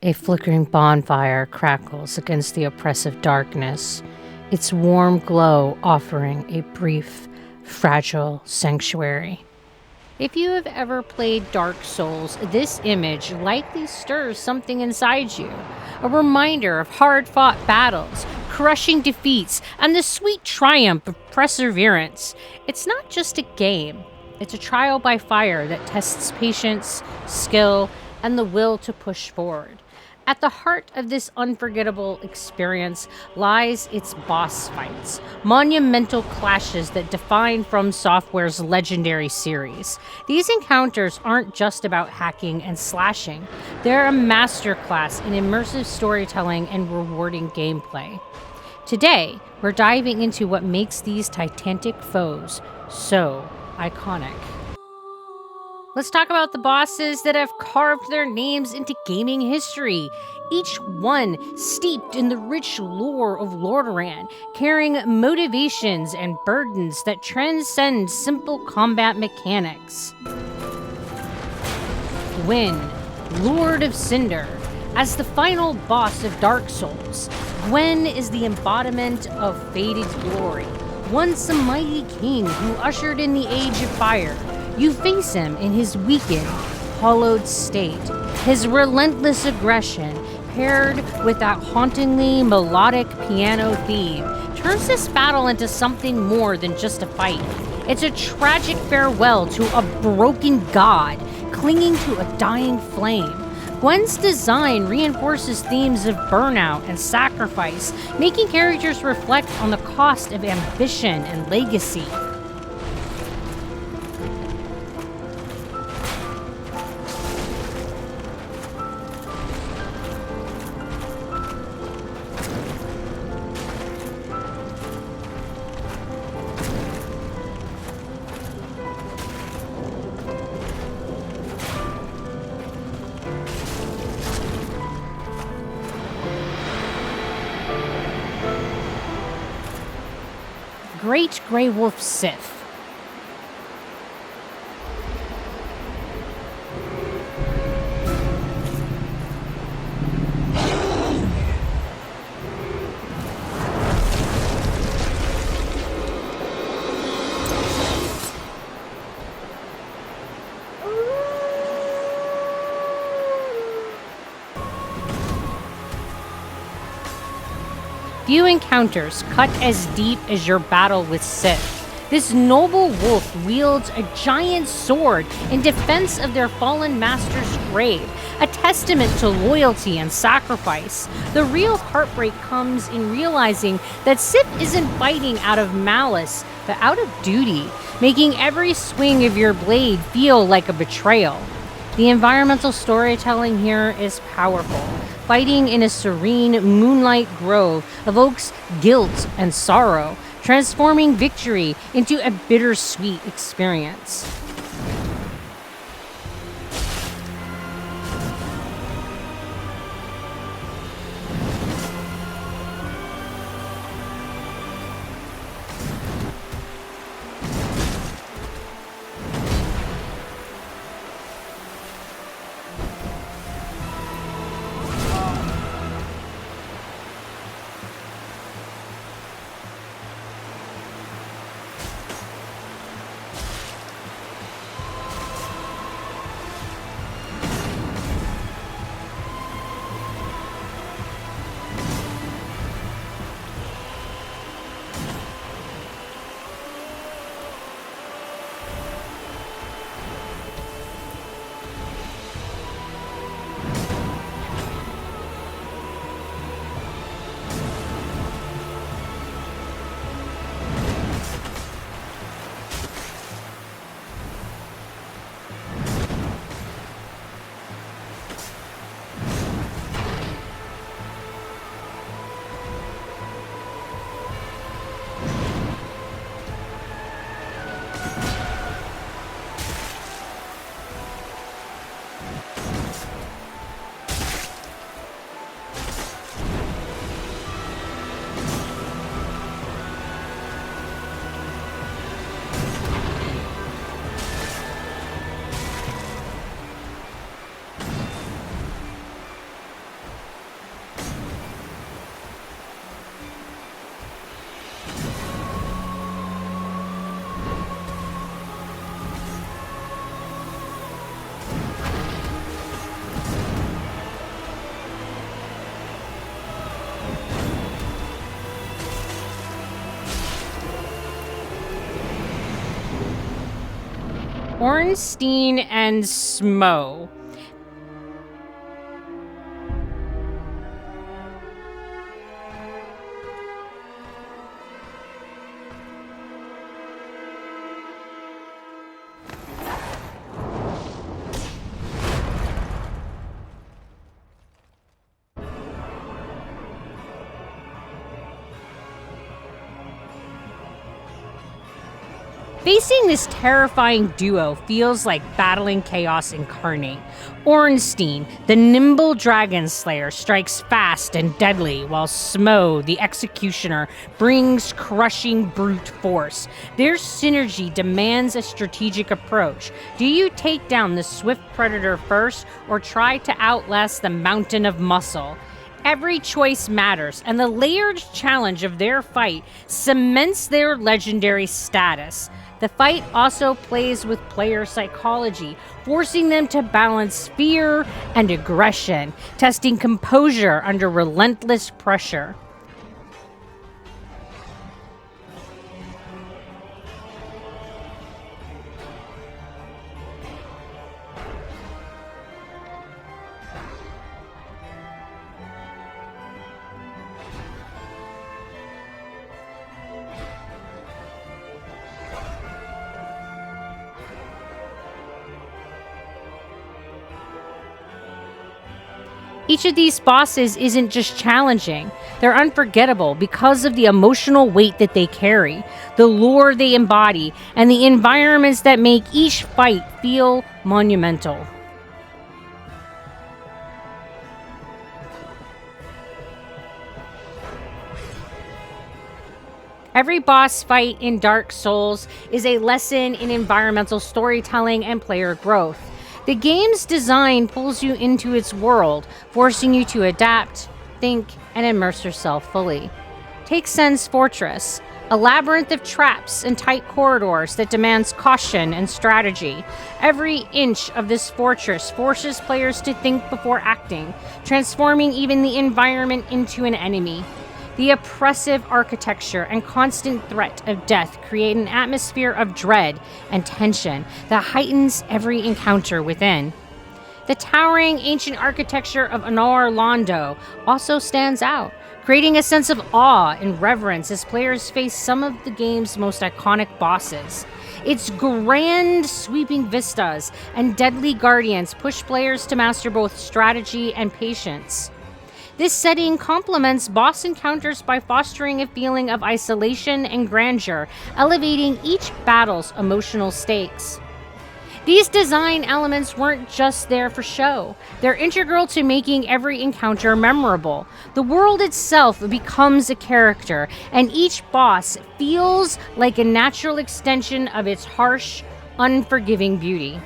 A flickering bonfire crackles against the oppressive darkness, its warm glow offering a brief, fragile sanctuary. If you have ever played Dark Souls, this image likely stirs something inside you. A reminder of hard fought battles, crushing defeats, and the sweet triumph of perseverance. It's not just a game, it's a trial by fire that tests patience, skill, and the will to push forward. At the heart of this unforgettable experience lies its boss fights, monumental clashes that define From Software's legendary series. These encounters aren't just about hacking and slashing, they're a masterclass in immersive storytelling and rewarding gameplay. Today, we're diving into what makes these titanic foes so iconic. Let's talk about the bosses that have carved their names into gaming history, each one steeped in the rich lore of Lordaeron, carrying motivations and burdens that transcend simple combat mechanics. Gwyn, Lord of Cinder. As the final boss of Dark Souls, Gwyn is the embodiment of faded glory, once a mighty king who ushered in the Age of Fire. You face him in his weakened, hollowed state. His relentless aggression, paired with that hauntingly melodic piano theme, turns this battle into something more than just a fight. It's a tragic farewell to a broken god clinging to a dying flame. Gwen's design reinforces themes of burnout and sacrifice, making characters reflect on the cost of ambition and legacy. Great Grey Wolf Sith. Few encounters cut as deep as your battle with Sith. This noble wolf wields a giant sword in defense of their fallen master's grave, a testament to loyalty and sacrifice. The real heartbreak comes in realizing that Sith isn't fighting out of malice, but out of duty, making every swing of your blade feel like a betrayal. The environmental storytelling here is powerful. Fighting in a serene moonlight grove evokes guilt and sorrow, transforming victory into a bittersweet experience. Ornstein and Smo. Facing this terrifying duo feels like battling chaos incarnate. Ornstein, the nimble dragon slayer, strikes fast and deadly, while Smo, the executioner, brings crushing brute force. Their synergy demands a strategic approach. Do you take down the swift predator first, or try to outlast the mountain of muscle? Every choice matters, and the layered challenge of their fight cements their legendary status. The fight also plays with player psychology, forcing them to balance fear and aggression, testing composure under relentless pressure. Each of these bosses isn't just challenging, they're unforgettable because of the emotional weight that they carry, the lore they embody, and the environments that make each fight feel monumental. Every boss fight in Dark Souls is a lesson in environmental storytelling and player growth. The game's design pulls you into its world, forcing you to adapt, think, and immerse yourself fully. Take Sen's Fortress, a labyrinth of traps and tight corridors that demands caution and strategy. Every inch of this fortress forces players to think before acting, transforming even the environment into an enemy. The oppressive architecture and constant threat of death create an atmosphere of dread and tension that heightens every encounter within. The towering ancient architecture of Anor Londo also stands out, creating a sense of awe and reverence as players face some of the game's most iconic bosses. Its grand, sweeping vistas and deadly guardians push players to master both strategy and patience. This setting complements boss encounters by fostering a feeling of isolation and grandeur, elevating each battle's emotional stakes. These design elements weren't just there for show. They're integral to making every encounter memorable. The world itself becomes a character, and each boss feels like a natural extension of its harsh, unforgiving beauty.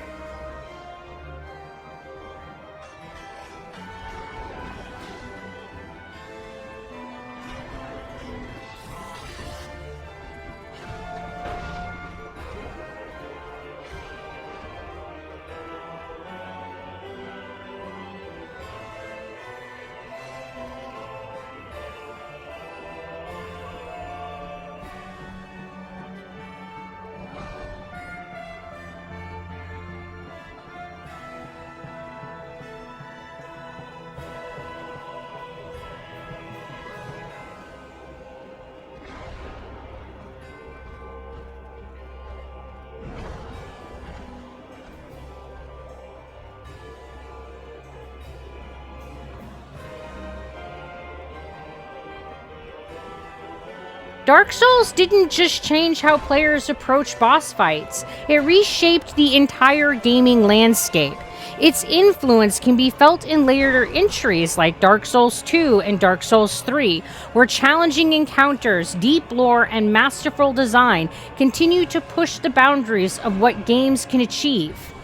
Dark Souls didn't just change how players approach boss fights, it reshaped the entire gaming landscape. Its influence can be felt in later entries like Dark Souls 2 and Dark Souls 3, where challenging encounters, deep lore, and masterful design continue to push the boundaries of what games can achieve.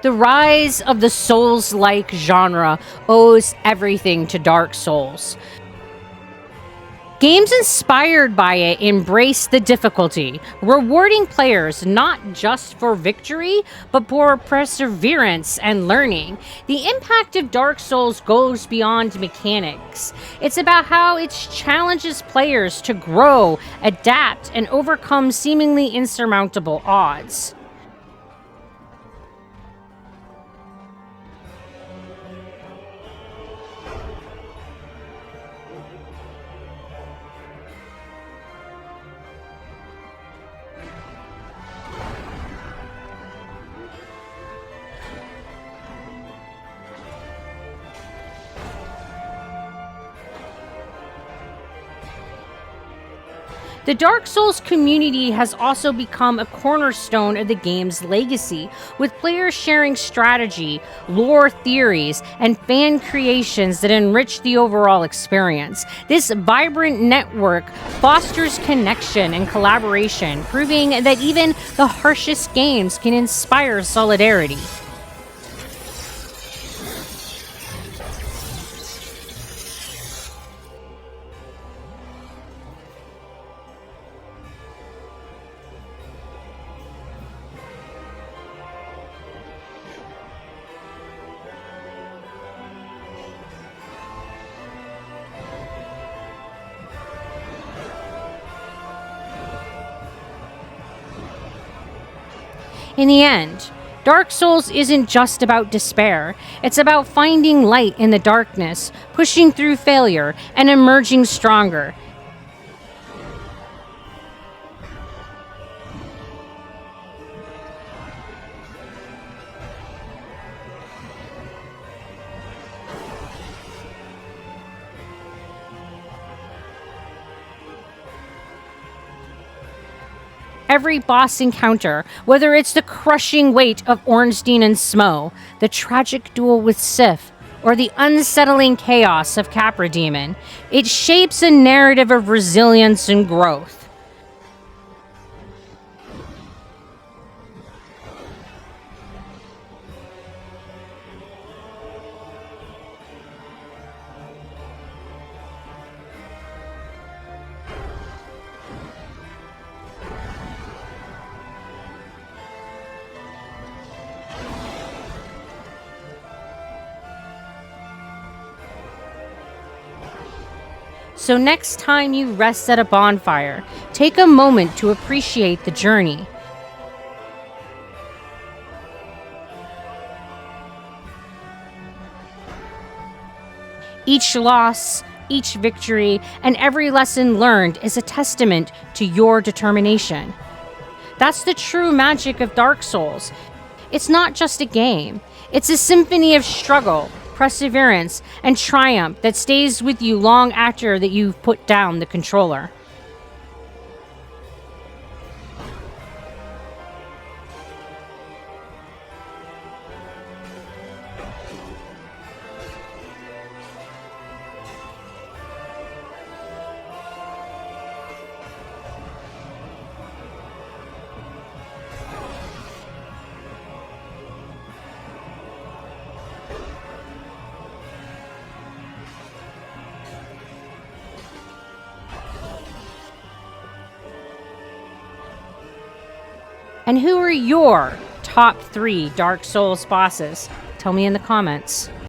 The rise of the Souls-like genre owes everything to Dark Souls. Games inspired by it embrace the difficulty, rewarding players not just for victory, but for perseverance and learning. The impact of Dark Souls goes beyond mechanics. It's about how it challenges players to grow, adapt, and overcome seemingly insurmountable odds. The Dark Souls community has also become a cornerstone of the game's legacy, with players sharing strategy, lore theories, and fan creations that enrich the overall experience. This vibrant network fosters connection and collaboration, proving that even the harshest games can inspire solidarity. In the end, Dark Souls isn't just about despair. It's about finding light in the darkness, pushing through failure, and emerging stronger. Every boss encounter, whether it's the crushing weight of Ornstein and Smo, the tragic duel with Sif, or the unsettling chaos of Capra Demon, it shapes a narrative of resilience and growth. So next time you rest at a bonfire, take a moment to appreciate the journey. Each loss, each victory, and every lesson learned is a testament to your determination. That's the true magic of Dark Souls. It's not just a game, it's a symphony of struggle, perseverance, and triumph that stays with you long after that you've put down the controller. And who are your top 3 Dark Souls bosses? Tell me in the comments.